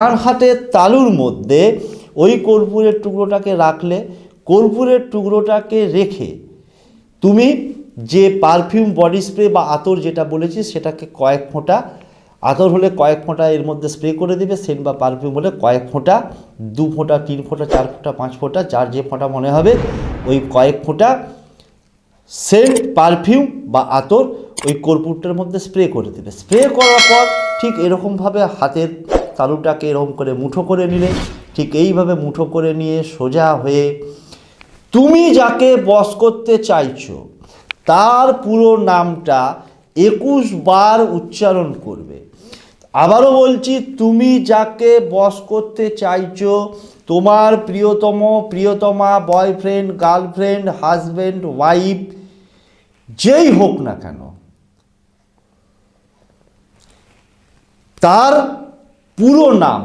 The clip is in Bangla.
আর হাতের তালুর মধ্যে ওই কর্পূরের টুকরোটাকে রাখলে, কর্পূরের টুকরোটাকে রেখে তুমি যে পারফিউম বডি স্প্রে বা আতর যেটা বলেছি সেটাকে কয়েক ফোঁটা, আতর হলে কয়েক ফোঁটা এর মধ্যে স্প্রে করে দেবে, সেন্ট বা পারফিউম হলে কয়েক ফোঁটা, 2 ফোঁটা 3 ফোঁটা 4 ফোঁটা 5 ফোঁটা যার যে ফোঁটা মনে হবে ওই কয়েক ফোঁটা সেন্ট পারফিউম বা আতর ওই কর্পূরটার মধ্যে স্প্রে করে দেবে। স্প্রে করার পর ঠিক এরকমভাবে হাতের তালুটাকে এরকম করে মুঠো করে নিলে, ঠিক এইভাবে মুঠো করে নিয়ে সোজা হয়ে তুমি যাকে বশ করতে চাইছো তার পুরো নামটা 21 বার উচ্চারণ করবে। আবারও বলছি, তুমি যাকে বশ করতে চাইছো, তোমার প্রিয়তম, প্রিয়তমা, বয়ফ্রেন্ড, গার্লফ্রেন্ড, হাজব্যান্ড, ওয়াইফ, যেই হোক না কেন, তার পুরো নাম